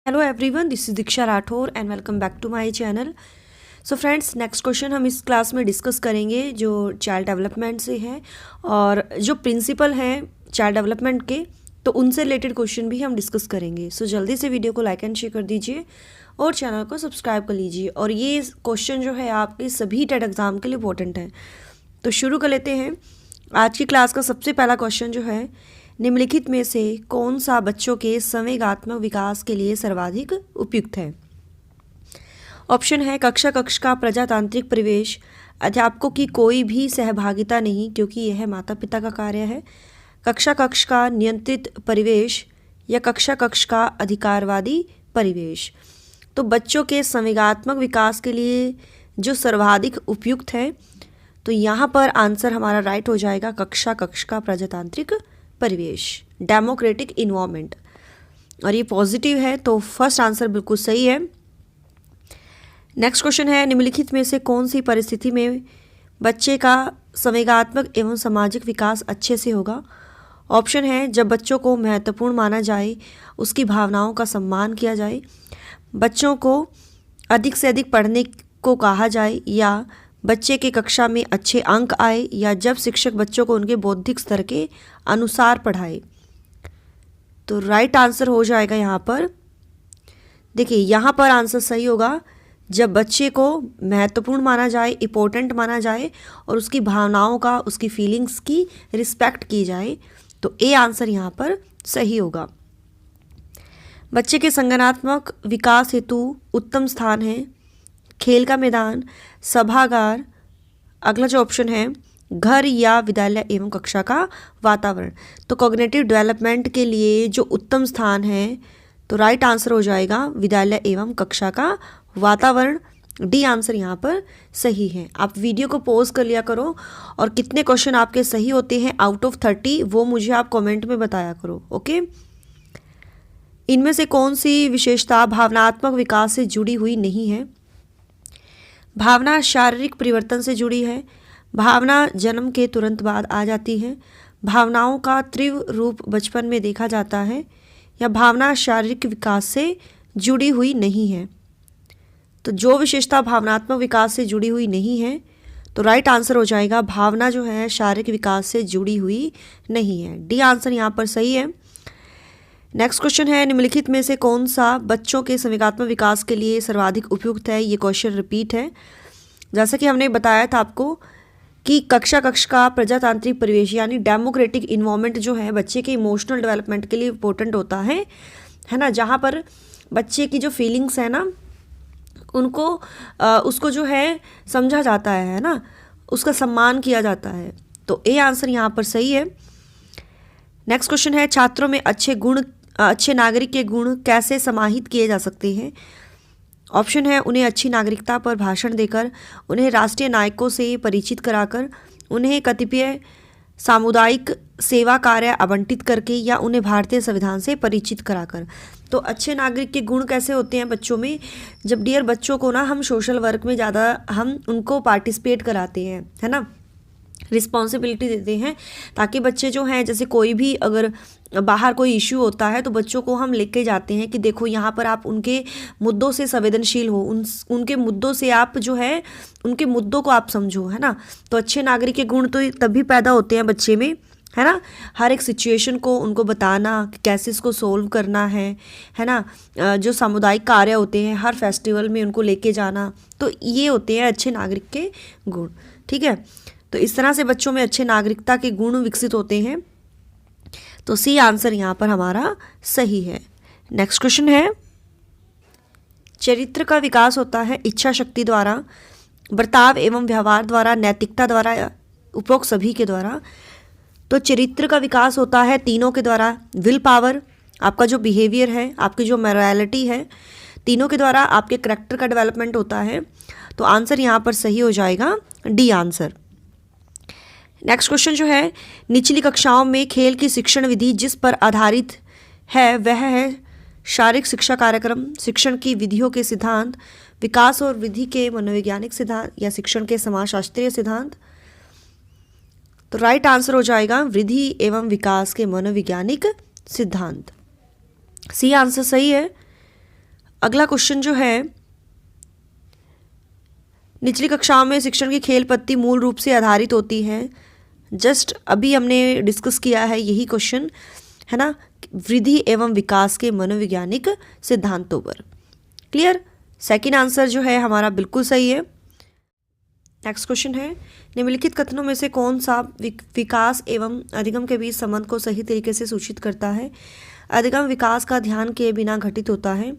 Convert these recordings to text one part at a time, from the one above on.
Hello everyone, this is Diksha Rathore and welcome back to my channel. So friends, next question हम इस class में discuss करेंगे जो child development से है और जो प्रिंसिपल हैं चाइल्ड डेवलपमेंट के, तो उनसे रिलेटेड क्वेश्चन भी हम डिस्कस करेंगे। सो जल्दी से वीडियो को लाइक एंड शेयर कर दीजिए और चैनल को सब्सक्राइब कर लीजिए। और ये क्वेश्चन जो है आपके सभी टेट एग्ज़ाम के लिए इंपॉर्टेंट है। तो शुरू कर लेते हैं। आज की क्लास का सबसे पहला क्वेश्चन जो है, निम्नलिखित में से कौन सा बच्चों के संवेगात्मक विकास के लिए सर्वाधिक उपयुक्त है? ऑप्शन है कक्षा कक्ष का प्रजातांत्रिक परिवेश, अध्यापकों की कोई भी सहभागिता नहीं क्योंकि यह माता पिता का कार्य है, कक्षा कक्ष का नियंत्रित परिवेश या कक्षा कक्ष का अधिकारवादी परिवेश। तो बच्चों के संवेगात्मक विकास के लिए जो सर्वाधिक उपयुक्त है, तो यहाँ पर आंसर हमारा राइट हो जाएगा कक्षा कक्ष का प्रजातांत्रिक परिवेश, डेमोक्रेटिक इन्वायरमेंट। और ये पॉजिटिव है, तो फर्स्ट आंसर बिल्कुल सही है। नेक्स्ट क्वेश्चन है, निम्नलिखित में से कौन सी परिस्थिति में बच्चे का संवेगात्मक एवं सामाजिक विकास अच्छे से होगा? ऑप्शन है जब बच्चों को महत्वपूर्ण माना जाए, उसकी भावनाओं का सम्मान किया जाए, बच्चों को अधिक से अधिक पढ़ने को कहा जाए, या बच्चे के कक्षा में अच्छे अंक आए, या जब शिक्षक बच्चों को उनके बौद्धिक स्तर के अनुसार पढ़ाए। तो राइट आंसर हो जाएगा यहाँ पर, देखिए यहाँ पर आंसर सही होगा जब बच्चे को महत्वपूर्ण माना जाए, इम्पोर्टेंट माना जाए और उसकी भावनाओं का, उसकी फीलिंग्स की रिस्पेक्ट की जाए। तो ए आंसर यहाँ पर सही होगा। बच्चे के संज्ञानात्मक विकास हेतु उत्तम स्थान है खेल का मैदान, सभागार, अगला जो ऑप्शन है घर या विद्यालय एवं कक्षा का वातावरण। तो कॉग्निटिव डेवलपमेंट के लिए जो उत्तम स्थान है, तो राइट आंसर हो जाएगा विद्यालय एवं कक्षा का वातावरण। डी आंसर यहाँ पर सही है। आप वीडियो को पॉज कर लिया करो और कितने क्वेश्चन आपके सही होते हैं आउट ऑफ 30 वो मुझे आप कमेंट में बताया करो। ओके, इनमें से कौन सी विशेषता भावनात्मक विकास से जुड़ी हुई नहीं है? भावना शारीरिक परिवर्तन से जुड़ी है, भावना जन्म के तुरंत बाद आ जाती है, भावनाओं का तीव्र रूप बचपन में देखा जाता है, या भावना शारीरिक विकास से जुड़ी हुई नहीं है। तो जो विशेषता भावनात्मक विकास से जुड़ी हुई नहीं है, तो राइट आंसर हो जाएगा भावना जो है शारीरिक विकास से जुड़ी हुई नहीं है। डी आंसर यहाँ पर सही है। नेक्स्ट क्वेश्चन है, निम्नलिखित में से कौन सा बच्चों के संवेगात्मक विकास के लिए सर्वाधिक उपयुक्त है? ये क्वेश्चन रिपीट है। जैसा कि हमने बताया था आपको कि कक्षा कक्ष का प्रजातांत्रिक परिवेश यानी डेमोक्रेटिक इन्वायरमेंट जो है बच्चे के इमोशनल डेवलपमेंट के लिए इम्पोर्टेंट होता है ना, जहाँ पर बच्चे की जो फीलिंग्स है ना उनको उसको जो है समझा जाता है ना, उसका सम्मान किया जाता है। तो ए आंसर यहाँ पर सही है। नेक्स्ट क्वेश्चन है, छात्रों में अच्छे नागरिक के गुण कैसे समाहित किए जा सकते हैं? ऑप्शन है उन्हें अच्छी नागरिकता पर भाषण देकर, उन्हें राष्ट्रीय नायकों से परिचित कराकर, उन्हें कतिपय सामुदायिक सेवा कार्य आवंटित करके, या उन्हें भारतीय संविधान से परिचित कराकर। तो अच्छे नागरिक के गुण कैसे होते हैं बच्चों में? जब डियर बच्चों को ना हम सोशल वर्क में ज़्यादा हम उनको पार्टिसिपेट कराते हैं, है ना, रिस्पॉन्सिबिलिटी देते हैं, ताकि बच्चे जो हैं, जैसे कोई भी अगर बाहर कोई इश्यू होता है तो बच्चों को हम लेके जाते हैं कि देखो यहाँ पर आप उनके मुद्दों से संवेदनशील हो, उनके मुद्दों से आप जो है उनके मुद्दों को आप समझो, है ना। तो अच्छे नागरिक के गुण तो तभी पैदा होते हैं बच्चे में, है ना। हर एक सिचुएशन को उनको बताना कि कैसे इसको सोल्व करना है ना। जो सामुदायिक कार्य होते हैं हर फेस्टिवल में उनको लेके जाना, तो ये होते हैं अच्छे नागरिक के गुण। ठीक है, तो इस तरह से बच्चों में अच्छे नागरिकता के गुण विकसित होते हैं। तो सी आंसर यहाँ पर हमारा सही है। नेक्स्ट क्वेश्चन है, चरित्र का विकास होता है इच्छा शक्ति द्वारा, बर्ताव एवं व्यवहार द्वारा, नैतिकता द्वारा, उपरोक्त सभी के द्वारा। तो चरित्र का विकास होता है तीनों के द्वारा, विल पावर, आपका जो बिहेवियर है, आपकी जो मोरालिटी है, तीनों के द्वारा आपके करैक्टर का डेवलपमेंट होता है। तो आंसर यहाँ पर सही हो जाएगा डी आंसर। नेक्स्ट क्वेश्चन जो है, निचली कक्षाओं में खेल की शिक्षण विधि जिस पर आधारित है वह है शारीरिक शिक्षा कार्यक्रम, शिक्षण की विधियों के सिद्धांत, विकास और वृद्धि के मनोवैज्ञानिक सिद्धांत, या शिक्षण के समाजशास्त्रीय सिद्धांत। तो राइट आंसर हो जाएगा वृद्धि एवं विकास के मनोवैज्ञानिक सिद्धांत। सी आंसर सही है। अगला क्वेश्चन जो है, निचली कक्षाओं में शिक्षण की खेल पद्धति मूल रूप से आधारित होती है। जस्ट अभी हमने डिस्कस किया है यही क्वेश्चन, है ना, वृद्धि एवं विकास के मनोवैज्ञानिक सिद्धांतों पर। क्लियर? सेकंड आंसर जो है हमारा बिल्कुल सही है। नेक्स्ट क्वेश्चन है, निम्नलिखित कथनों में से कौन सा विकास एवं अधिगम के बीच संबंध को सही तरीके से सूचित करता है? अधिगम विकास का ध्यान किए बिना घटित होता है।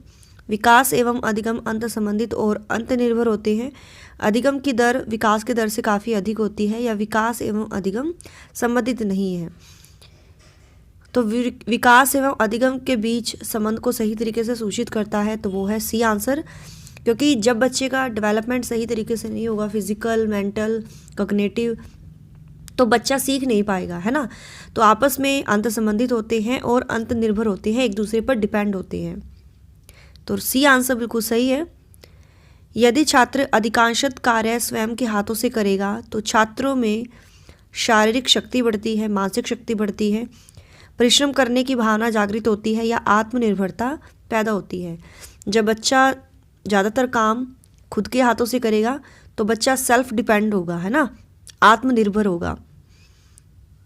विकास एवं अधिगम अंत संबंधित और अंत निर्भर होते हैं। अधिगम की दर विकास की दर से काफ़ी अधिक होती है, या विकास एवं अधिगम संबंधित नहीं है। तो विकास एवं अधिगम के बीच संबंध को सही तरीके से सूचित करता है तो वो है सी आंसर, क्योंकि जब बच्चे का डेवलपमेंट सही तरीके से नहीं होगा, फिजिकल, मेंटल, कॉग्निटिव, तो बच्चा सीख नहीं पाएगा, है ना। तो आपस में अंत संबंधित होते हैं और अंत निर्भर होते हैं, एक दूसरे पर डिपेंड होते हैं। तो सी आंसर बिल्कुल सही है। यदि छात्र अधिकांशत कार्य स्वयं के हाथों से करेगा तो छात्रों में शारीरिक शक्ति बढ़ती है, मानसिक शक्ति बढ़ती है, परिश्रम करने की भावना जागृत होती है, या आत्मनिर्भरता पैदा होती है। जब बच्चा ज़्यादातर काम खुद के हाथों से करेगा तो बच्चा सेल्फ डिपेंड होगा, है ना, आत्मनिर्भर होगा,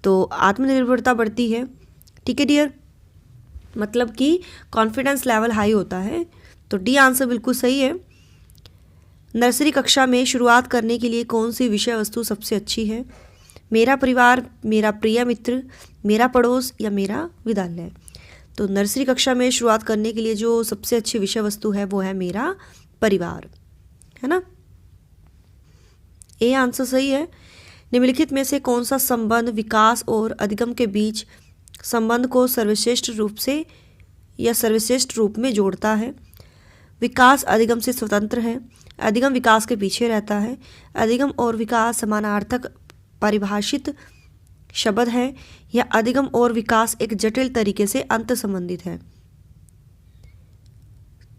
तो आत्मनिर्भरता बढ़ती है। ठीक है डियर, मतलब कि कॉन्फिडेंस लेवल हाई होता है। तो डी आंसर बिल्कुल सही है। नर्सरी कक्षा में शुरुआत करने के लिए कौन सी विषय वस्तु सबसे अच्छी है? मेरा परिवार, मेरा प्रिय मित्र, मेरा पड़ोस, या मेरा विद्यालय। तो नर्सरी कक्षा में शुरुआत करने के लिए जो सबसे अच्छी विषय वस्तु है वो है मेरा परिवार, है ना। ए आंसर सही है। निम्नलिखित में से कौन सा संबंध विकास और अधिगम के बीच संबंध को सर्वश्रेष्ठ रूप से या सर्वश्रेष्ठ रूप में जोड़ता है? विकास अधिगम से स्वतंत्र है, अधिगम विकास के पीछे रहता है, अधिगम और विकास समानार्थक परिभाषित शब्द है, या अधिगम और विकास एक जटिल तरीके से अंत संबंधित है।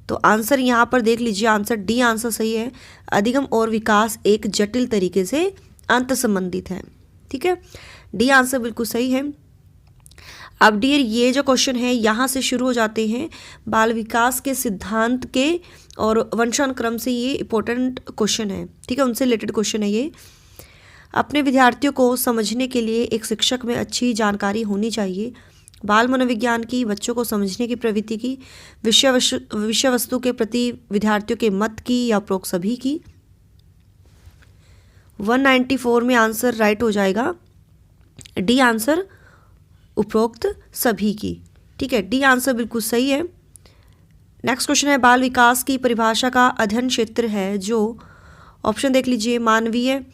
तो आंसर यहाँ पर देख लीजिए, आंसर डी आंसर सही है। अधिगम और विकास एक जटिल तरीके से अंत संबंधित है। ठीक है, डी आंसर बिल्कुल सही है। अब डियर ये जो क्वेश्चन है यहाँ से शुरू हो जाते हैं बाल विकास के सिद्धांत के और वंशानुक्रम से, ये इंपॉर्टेंट क्वेश्चन है। ठीक है, उनसे रिलेटेड क्वेश्चन है ये। अपने विद्यार्थियों को समझने के लिए एक शिक्षक में अच्छी जानकारी होनी चाहिए। बाल मनोविज्ञान की, बच्चों को समझने की प्रवृत्ति की, विषय वस्तु के प्रति विद्यार्थियों के मत की, या उपरोक्त सभी की। 194 में आंसर राइट हो जाएगा डी आंसर, उपरोक्त सभी की। ठीक है, डी आंसर बिल्कुल सही है। नेक्स्ट क्वेश्चन है, बाल विकास की परिभाषा का अध्ययन क्षेत्र है जो, ऑप्शन देख लीजिए, मानवीय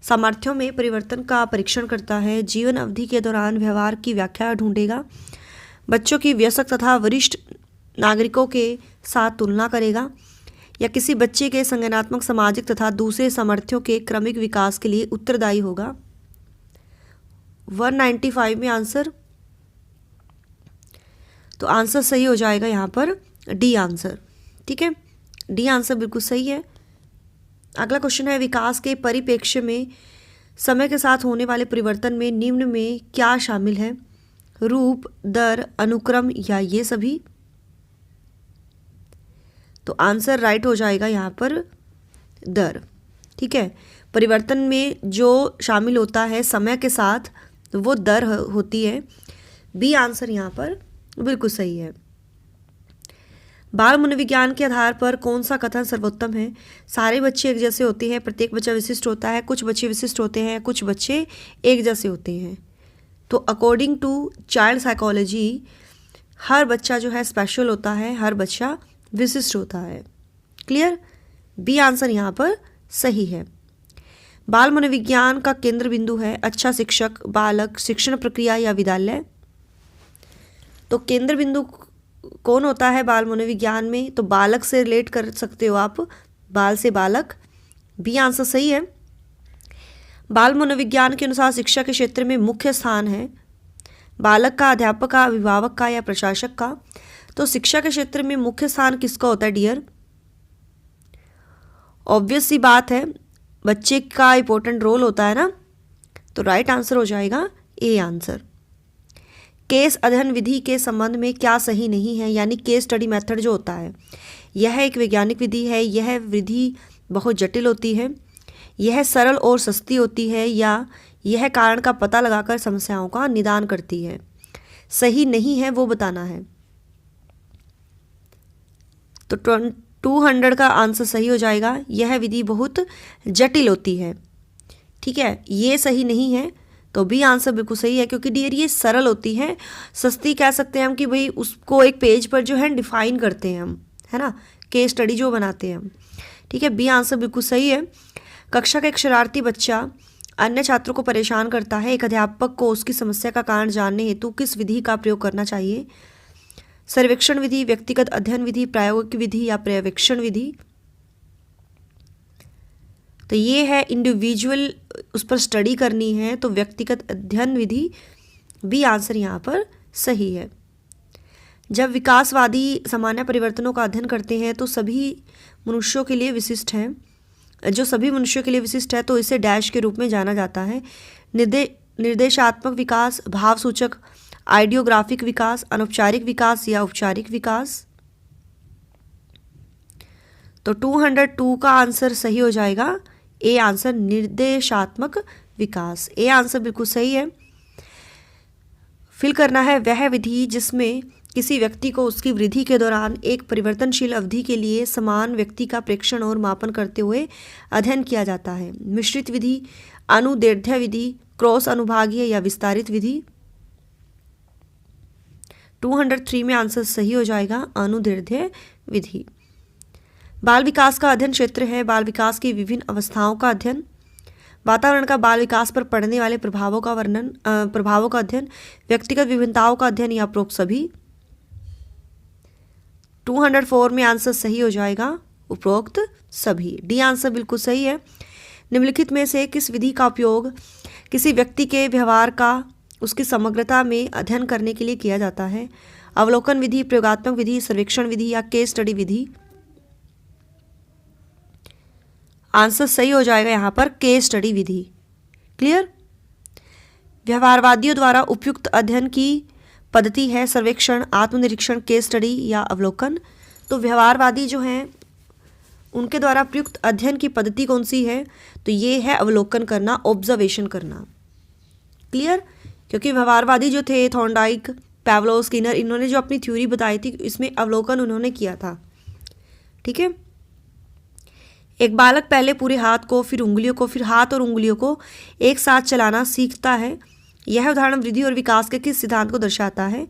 सामर्थ्यों में परिवर्तन का परीक्षण करता है, जीवन अवधि के दौरान व्यवहार की व्याख्या ढूंढेगा, बच्चों की वयस्क तथा वरिष्ठ नागरिकों के साथ तुलना करेगा, या किसी बच्चे के संज्ञानात्मक, सामाजिक तथा दूसरे सामर्थ्यों के क्रमिक विकास के लिए उत्तरदायी होगा। 195 में आंसर, तो आंसर सही हो जाएगा यहाँ पर डी आंसर। ठीक है, डी आंसर बिल्कुल सही है। अगला क्वेश्चन है, विकास के परिप्रेक्ष्य में समय के साथ होने वाले परिवर्तन में निम्न में क्या शामिल है? रूप, दर, अनुक्रम, या ये सभी। तो आंसर राइट हो जाएगा यहाँ पर दर। ठीक है, परिवर्तन में जो शामिल होता है समय के साथ वो दर होती है। बी आंसर यहाँ पर बिल्कुल सही है। बाल मनोविज्ञान के आधार पर कौन सा कथन सर्वोत्तम है? सारे बच्चे एक जैसे होते हैं, प्रत्येक बच्चा विशिष्ट होता है, कुछ बच्चे विशिष्ट होते हैं, कुछ बच्चे एक जैसे होते हैं। तो अकॉर्डिंग टू चाइल्ड साइकोलॉजी हर बच्चा जो है स्पेशल होता है, हर बच्चा विशिष्ट होता है। क्लियर? बी आंसर यहाँ पर सही है। बाल मनोविज्ञान का केंद्र बिंदु है अच्छा शिक्षक, बालक, शिक्षण प्रक्रिया, या विद्यालय। तो केंद्र बिंदु कौन होता है बाल मनोविज्ञान में? तो बालक से रिलेट कर सकते हो आप, बाल से बालक। बी आंसर सही है। बाल मनोविज्ञान के अनुसार शिक्षा के क्षेत्र में मुख्य स्थान है बालक का, अध्यापक का, अभिभावक का, या प्रशासक का। तो शिक्षा के क्षेत्र में मुख्य स्थान किसका होता है डियर? ऑब्वियस सी बात है, बच्चे का इंपॉर्टेंट रोल होता है ना। तो राइट आंसर हो जाएगा ए आंसर। केस अध्ययन विधि के संबंध में क्या सही नहीं है, यानी केस स्टडी मेथड जो होता है यह एक वैज्ञानिक विधि है, यह विधि बहुत जटिल होती है, यह सरल और सस्ती होती है, या यह कारण का पता लगाकर समस्याओं का निदान करती है। सही नहीं है वो बताना है। तो 200 का आंसर सही हो जाएगा। यह विधि बहुत जटिल होती है, ठीक है, ये सही नहीं है। तो बी आंसर बिल्कुल सही है, क्योंकि डियर ये सरल होती है। सस्ती कह सकते हैं हम कि भाई उसको एक पेज पर जो है डिफाइन करते हैं हम, है ना, केस स्टडी जो बनाते हैं हम, ठीक है। बी आंसर बिल्कुल सही है। कक्षा का एक शरारती बच्चा अन्य छात्रों को परेशान करता है। एक अध्यापक को उसकी समस्या का कारण जानने हेतु किस विधि का प्रयोग करना चाहिए? सर्वेक्षण विधि, व्यक्तिगत अध्ययन विधि, प्रायोगिक विधि या पर्यवेक्षण विधि? तो ये है इंडिविजुअल, उस पर स्टडी करनी है, तो व्यक्तिगत अध्ययन विधि। बी आंसर यहाँ पर सही है। जब विकासवादी सामान्य परिवर्तनों का अध्ययन करते हैं तो सभी मनुष्यों के लिए विशिष्ट है, जो सभी मनुष्यों के लिए विशिष्ट है, तो इसे डैश के रूप में जाना जाता है। निर्देशात्मक विकास, भावसूचक, आइडियोग्राफिक विकास, अनौपचारिक विकास या औपचारिक विकास? तो 202 का आंसर सही हो जाएगा। ए आंसर निर्देशात्मक विकास, ए आंसर बिल्कुल सही है। फिल करना है वह विधि जिसमें किसी व्यक्ति को उसकी वृद्धि के दौरान एक परिवर्तनशील अवधि के लिए समान व्यक्ति का प्रेक्षण और मापन करते हुए अध्ययन किया जाता है। मिश्रित विधि, अनुदैर्ध्य विधि, क्रॉस अनुभागीय या विस्तारित विधि? 203 में आंसर सही हो जाएगा, अनुदैर्ध्य विधि। बाल विकास का अध्ययन क्षेत्र है बाल विकास की विभिन्न अवस्थाओं का अध्ययन, वातावरण का बाल विकास पर पड़ने वाले प्रभावों का अध्ययन, व्यक्तिगत विभिन्नताओं का अध्ययन या उपरोक्त सभी? 204 में आंसर सही हो जाएगा, उपरोक्त सभी। डी आंसर बिल्कुल सही है। निम्नलिखित में से किस विधि का उपयोग किसी व्यक्ति के व्यवहार का उसकी समग्रता में अध्ययन करने के लिए किया जाता है? अवलोकन विधि, प्रयोगात्मक विधि, सर्वेक्षण विधि या केस स्टडी विधि? आंसर सही हो जाएगा यहाँ पर केस स्टडी विधि। क्लियर? व्यवहारवादियों द्वारा उपयुक्त अध्ययन की पद्धति है सर्वेक्षण, आत्मनिरीक्षण, केस स्टडी या अवलोकन? तो व्यवहारवादी जो हैं उनके द्वारा प्रयुक्त अध्ययन की पद्धति कौन सी है? तो ये है अवलोकन करना, ऑब्जर्वेशन करना। क्लियर? क्योंकि व्यवहारवादी जो थे थॉर्नडाइक, पैवलोव, स्किनर, इन्होंने जो अपनी थ्योरी बताई थी इसमें अवलोकन उन्होंने किया था। ठीक है। एक बालक पहले पूरे हाथ को, फिर उंगलियों को, फिर हाथ और उंगलियों को एक साथ चलाना सीखता है। यह उदाहरण वृद्धि और विकास के किस सिद्धांत को दर्शाता है?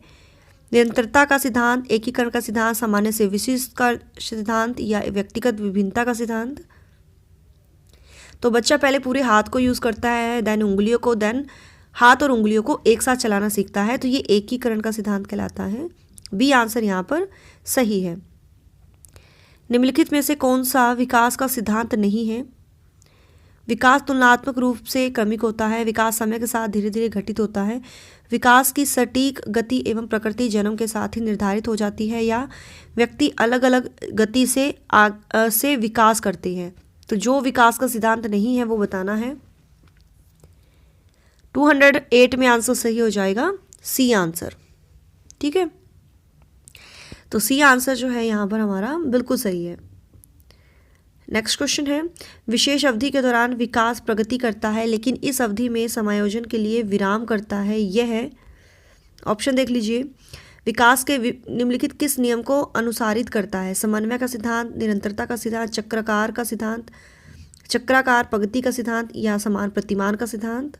निरंतरता का सिद्धांत, एकीकरण का सिद्धांत, सामान्य से विशिष्ट का सिद्धांत या व्यक्तिगत विभिन्नता का सिद्धांत? तो बच्चा पहले पूरे हाथ को यूज़ करता है, देन उंगलियों को, देन हाथ और उंगलियों को एक साथ चलाना सीखता है, तो ये एकीकरण का सिद्धांत कहलाता है। बी आंसर यहाँ पर सही है। निम्नलिखित में से कौन सा विकास का सिद्धांत नहीं है? विकास तुलनात्मक रूप से क्रमिक होता है, विकास समय के साथ धीरे धीरे घटित होता है, विकास की सटीक गति एवं प्रकृति जन्म के साथ ही निर्धारित हो जाती है, या व्यक्ति अलग अलग गति से विकास करते हैं? तो जो विकास का सिद्धांत नहीं है वो बताना है। 208 में आंसर सही हो जाएगा, सी आंसर। ठीक है, तो सी आंसर जो है यहाँ पर हमारा बिल्कुल सही है। नेक्स्ट क्वेश्चन है, विशेष अवधि के दौरान विकास प्रगति करता है लेकिन इस अवधि में समायोजन के लिए विराम करता है। यह है, ऑप्शन देख लीजिए, विकास के निम्नलिखित किस नियम को अनुसारित करता है? समन्वय का सिद्धांत, निरंतरता का सिद्धांत, चक्राकार का सिद्धांत, चक्राकार प्रगति का सिद्धांत या समान प्रतिमान का सिद्धांत?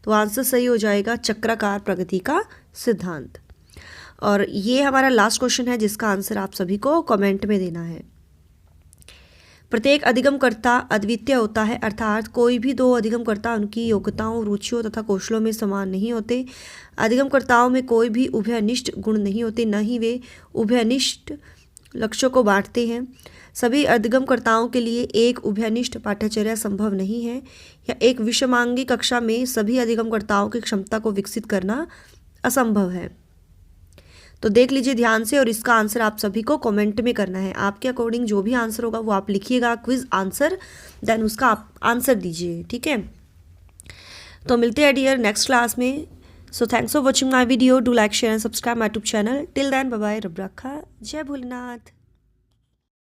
तो आंसर सही हो जाएगा चक्राकार प्रगति का सिद्धांत। और ये हमारा लास्ट क्वेश्चन है जिसका आंसर आप सभी को कमेंट में देना है। प्रत्येक अधिगमकर्ता अद्वितीय होता है, अर्थात कोई भी दो अधिगमकर्ता उनकी योग्यताओं, रुचियों तथा कौशलों में समान नहीं होते। अधिगमकर्ताओं में कोई भी उभयनिष्ठ गुण नहीं होते, न ही वे उभयनिष्ठ लक्ष्यों को बांटते हैं। सभी अधिगमकर्ताओं के लिए एक उभयनिष्ठ पाठ्यचर्या संभव नहीं है, या एक विषमांगी कक्षा में सभी अधिगमकर्ताओं की क्षमता को विकसित करना असंभव है। तो देख लीजिए ध्यान से, और इसका आंसर आप सभी को कमेंट में करना है। आपके अकॉर्डिंग जो भी आंसर होगा वो आप लिखिएगा, क्विज आंसर, देन उसका आप आंसर दीजिए। ठीक है, तो मिलते हैं डियर नेक्स्ट क्लास में। So thanks for watching my video, do like share and subscribe my YouTube channel. Till then bye bye, रब रखा, जय भोलेनाथ।